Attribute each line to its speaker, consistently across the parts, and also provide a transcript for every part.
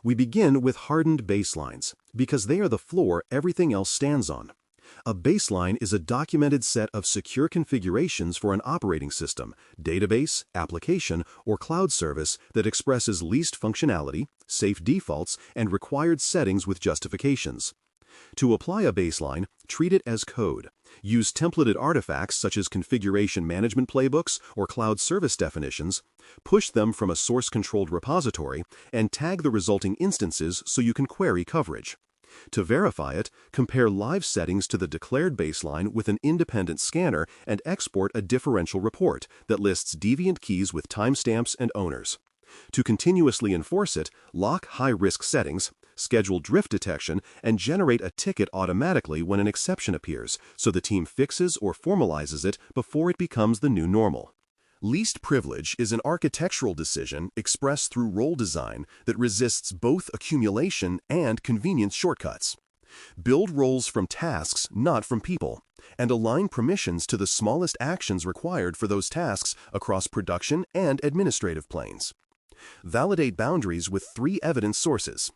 Speaker 1: We begin with hardened baselines, because they are the floor everything else stands on. A baseline is a documented set of secure configurations for an operating system, database, application, or cloud service that expresses least functionality, safe defaults, and required settings with justifications. To apply a baseline, treat it as code. Use templated artifacts such as configuration management playbooks or cloud service definitions, push them from a source-controlled repository, and tag the resulting instances so you can query coverage. To verify it, compare live settings to the declared baseline with an independent scanner and export a differential report that lists deviant keys with timestamps and owners. To continuously enforce it, lock high-risk settings, schedule drift detection, and generate a ticket automatically when an exception appears so the team fixes or formalizes it before it becomes the new normal. Least privilege is an architectural decision expressed through role design that resists both accumulation and convenience shortcuts. Build roles from tasks, not from people, and align permissions to the smallest actions required for those tasks across production and administrative planes. Validate boundaries with 3 evidence sources: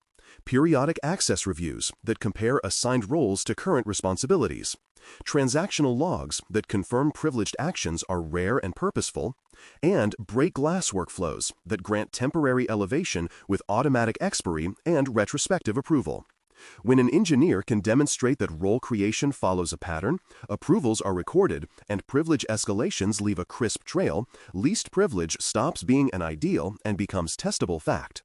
Speaker 1: periodic access reviews that compare assigned roles to current responsibilities, transactional logs that confirm privileged actions are rare and purposeful, and break glass workflows that grant temporary elevation with automatic expiry and retrospective approval. When an engineer can demonstrate that role creation follows a pattern, approvals are recorded, and privilege escalations leave a crisp trail, least privilege stops being an ideal and becomes testable fact.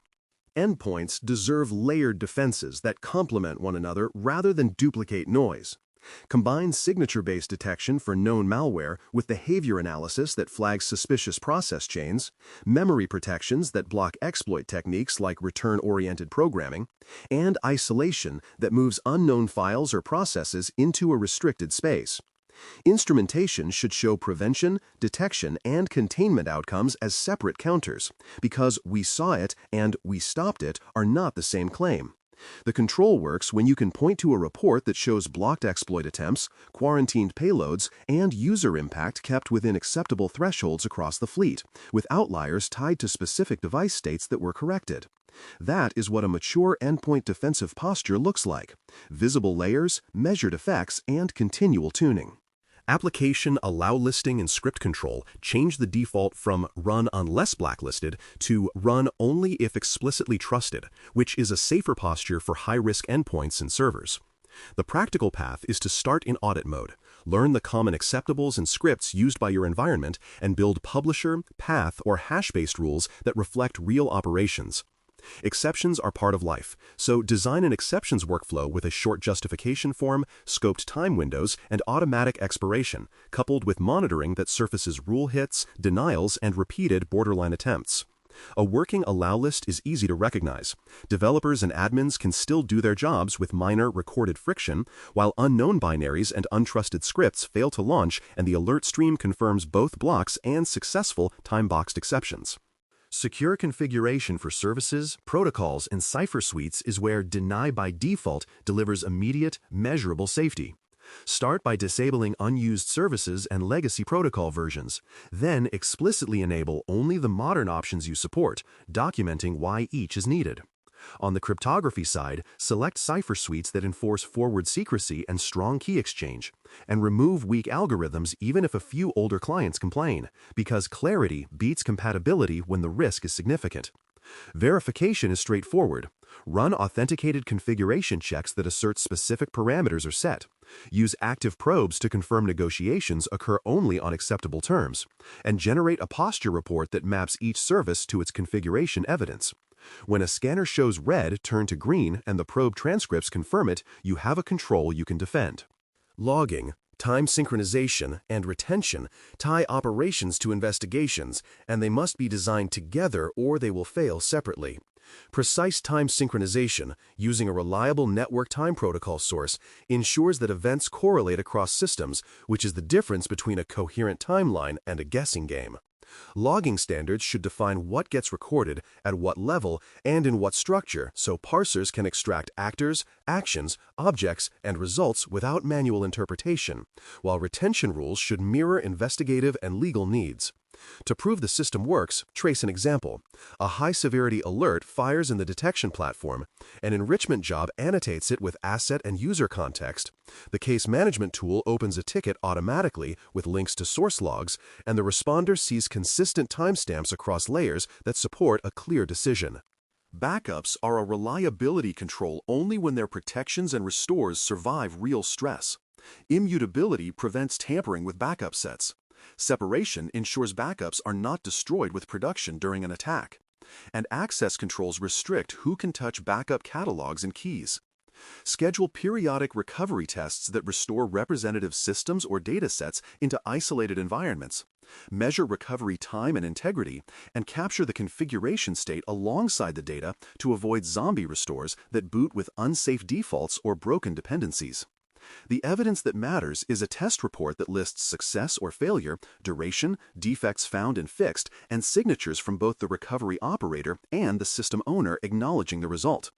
Speaker 1: Endpoints deserve layered defenses that complement one another rather than duplicate noise. Combine signature-based detection for known malware with behavior analysis that flags suspicious process chains, memory protections that block exploit techniques like return-oriented programming, and isolation that moves unknown files or processes into a restricted space. Instrumentation should show prevention, detection, and containment outcomes as separate counters, because "we saw it" and "we stopped it" are not the same claim. The control works when you can point to a report that shows blocked exploit attempts, quarantined payloads, and user impact kept within acceptable thresholds across the fleet, with outliers tied to specific device states that were corrected. That is what a mature endpoint defensive posture looks like: visible layers, measured effects, and continual tuning. Application allow listing and script control change the default from run unless blacklisted to run only if explicitly trusted, which is a safer posture for high-risk endpoints and servers. The practical path is to start in audit mode, learn the common acceptables and scripts used by your environment, and build publisher, path, or hash-based rules that reflect real operations. Exceptions are part of life, so design an exceptions workflow with a short justification form, scoped time windows, and automatic expiration, coupled with monitoring that surfaces rule hits, denials, and repeated borderline attempts. A working allow list is easy to recognize. Developers and admins can still do their jobs with minor recorded friction, while unknown binaries and untrusted scripts fail to launch and the alert stream confirms both blocks and successful time-boxed exceptions. Secure configuration for services, protocols, and cipher suites is where deny by default delivers immediate, measurable safety. Start by disabling unused services and legacy protocol versions. Then explicitly enable only the modern options you support, documenting why each is needed. On the cryptography side, select cipher suites that enforce forward secrecy and strong key exchange, and remove weak algorithms even if a few older clients complain, because clarity beats compatibility when the risk is significant. Verification is straightforward. Run authenticated configuration checks that assert specific parameters are set. Use active probes to confirm negotiations occur only on acceptable terms, and generate a posture report that maps each service to its configuration evidence. When a scanner shows red turn to green and the probe transcripts confirm it, you have a control you can defend. Logging, time synchronization, and retention tie operations to investigations, and they must be designed together or they will fail separately. Precise time synchronization, using a reliable network time protocol source, ensures that events correlate across systems, which is the difference between a coherent timeline and a guessing game. Logging standards should define what gets recorded, at what level, and in what structure, so parsers can extract actors, actions, objects, and results without manual interpretation, while retention rules should mirror investigative and legal needs. To prove the system works, trace an example. A high-severity alert fires in the detection platform. An enrichment job annotates it with asset and user context. The case management tool opens a ticket automatically with links to source logs, and the responder sees consistent timestamps across layers that support a clear decision. Backups are a reliability control only when their protections and restores survive real stress. Immutability prevents tampering with backup sets. Separation ensures backups are not destroyed with production during an attack. And access controls restrict who can touch backup catalogs and keys. Schedule periodic recovery tests that restore representative systems or datasets into isolated environments. Measure recovery time and integrity, and capture the configuration state alongside the data to avoid zombie restores that boot with unsafe defaults or broken dependencies. The evidence that matters is a test report that lists success or failure, duration, defects found and fixed, and signatures from both the recovery operator and the system owner acknowledging the result.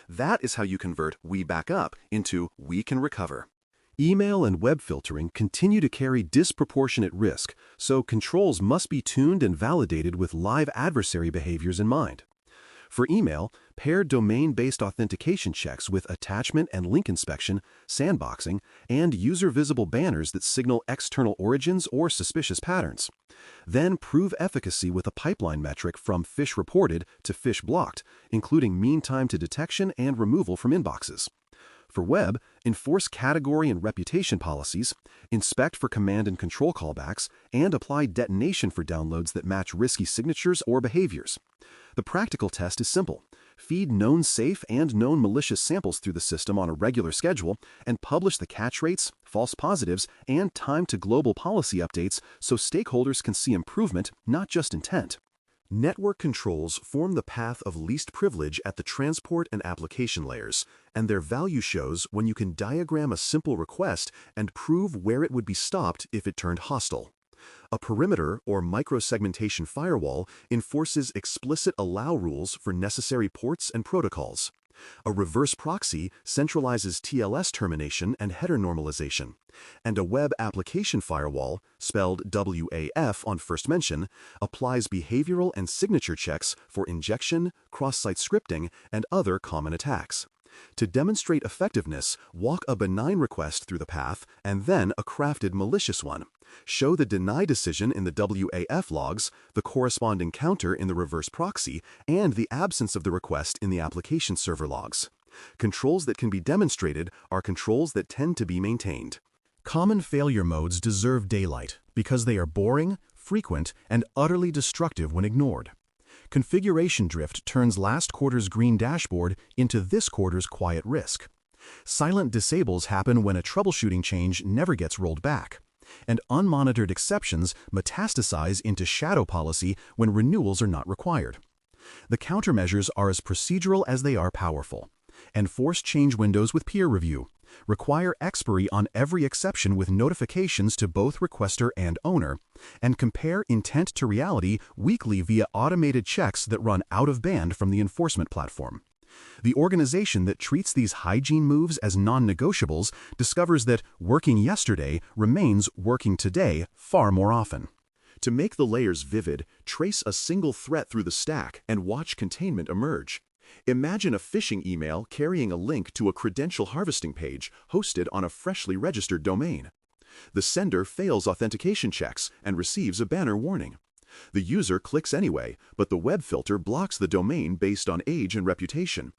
Speaker 1: That is how you convert "we back up" into "we can recover." Email and web filtering continue to carry disproportionate risk, so controls must be tuned and validated with live adversary behaviors in mind. For email, pair domain-based authentication checks with attachment and link inspection, sandboxing, and user-visible banners that signal external origins or suspicious patterns. Then prove efficacy with a pipeline metric from phish reported to phish blocked, including mean time to detection and removal from inboxes. For web, enforce category and reputation policies, inspect for command and control callbacks, and apply detonation for downloads that match risky signatures or behaviors. The practical test is simple. Feed known safe and known malicious samples through the system on a regular schedule and publish the catch rates, false positives, and time to global policy updates so stakeholders can see improvement, not just intent. Network controls form the path of least privilege at the transport and application layers, and their value shows when you can diagram a simple request and prove where it would be stopped if it turned hostile. A perimeter or micro-segmentation firewall enforces explicit allow rules for necessary ports and protocols. A reverse proxy centralizes TLS termination and header normalization. And a web application firewall, spelled WAF on first mention, applies behavioral and signature checks for injection, cross-site scripting, and other common attacks. To demonstrate effectiveness, walk a benign request through the path and then a crafted malicious one. Show the deny decision in the WAF logs, the corresponding counter in the reverse proxy, and the absence of the request in the application server logs. Controls that can be demonstrated are controls that tend to be maintained. Common failure modes deserve daylight because they are boring, frequent, and utterly destructive when ignored. Configuration drift turns last quarter's green dashboard into this quarter's quiet risk. Silent disables happen when a troubleshooting change never gets rolled back. And unmonitored exceptions metastasize into shadow policy when renewals are not required. The countermeasures are as procedural as they are powerful. Enforce change windows with peer review. Require expiry on every exception with notifications to both requester and owner, and compare intent to reality weekly via automated checks that run out of band from the enforcement platform. The organization that treats these hygiene moves as non-negotiables discovers that working yesterday remains working today far more often. To make the layers vivid, trace a single threat through the stack and watch containment emerge. Imagine a phishing email carrying a link to a credential harvesting page hosted on a freshly registered domain. The sender fails authentication checks and receives a banner warning. The user clicks anyway, but the web filter blocks the domain based on age and reputation.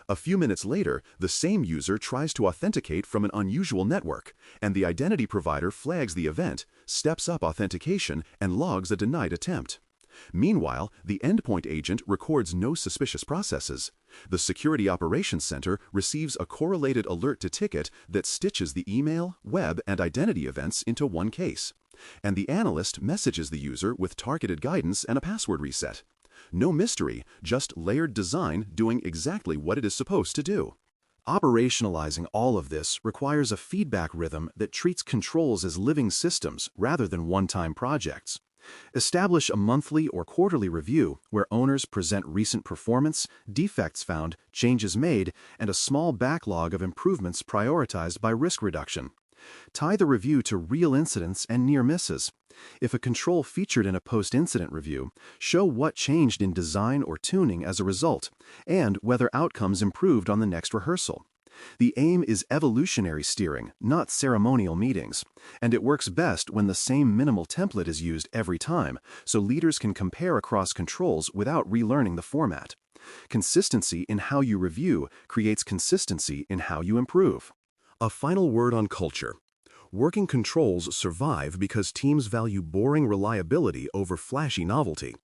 Speaker 1: A few minutes later, the same user tries to authenticate from an unusual network, and the identity provider flags the event, steps up authentication, and logs a denied attempt. Meanwhile, the endpoint agent records no suspicious processes. The Security Operations Center receives a correlated alert to ticket that stitches the email, web, and identity events into one case. And the analyst messages the user with targeted guidance and a password reset. No mystery, just layered design doing exactly what it is supposed to do. Operationalizing all of this requires a feedback rhythm that treats controls as living systems rather than one-time projects. Establish a monthly or quarterly review where owners present recent performance, defects found, changes made, and a small backlog of improvements prioritized by risk reduction. Tie the review to real incidents and near misses. If a control featured in a post-incident review, show what changed in design or tuning as a result, and whether outcomes improved on the next rehearsal. The aim is evolutionary steering, not ceremonial meetings, and it works best when the same minimal template is used every time, so leaders can compare across controls without relearning the format. Consistency in how you review creates consistency in how you improve. A final word on culture. Working controls survive because teams value boring reliability over flashy novelty.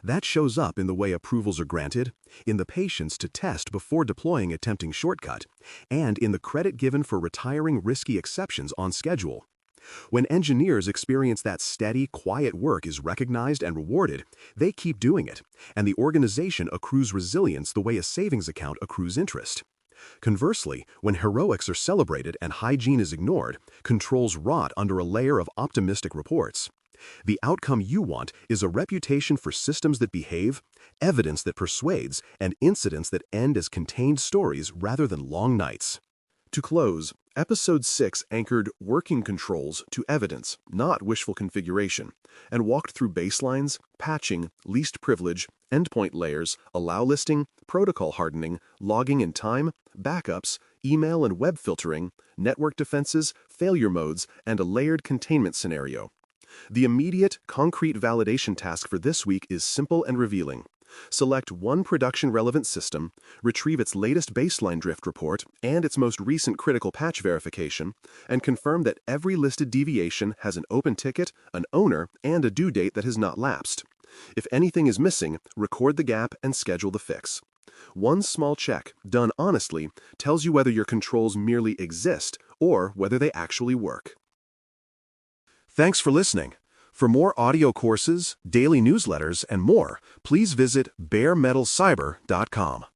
Speaker 1: That shows up in the way approvals are granted, in the patience to test before deploying a tempting shortcut, and in the credit given for retiring risky exceptions on schedule. When engineers experience that steady, quiet work is recognized and rewarded, they keep doing it, and the organization accrues resilience the way a savings account accrues interest. Conversely, when heroics are celebrated and hygiene is ignored, controls rot under a layer of optimistic reports. The outcome you want is a reputation for systems that behave, evidence that persuades, and incidents that end as contained stories rather than long nights. To close, Episode 6 anchored working controls to evidence, not wishful configuration, and walked through baselines, patching, least privilege, endpoint layers, allow listing, protocol hardening, logging in time, backups, email and web filtering, network defenses, failure modes, and a layered containment scenario. The immediate, concrete validation task for this week is simple and revealing. Select one production-relevant system, retrieve its latest baseline drift report and its most recent critical patch verification, and confirm that every listed deviation has an open ticket, an owner, and a due date that has not lapsed. If anything is missing, record the gap and schedule the fix. One small check, done honestly, tells you whether your controls merely exist or whether they actually work. Thanks for listening. For more audio courses, daily newsletters, and more, please visit baremetalcyber.com.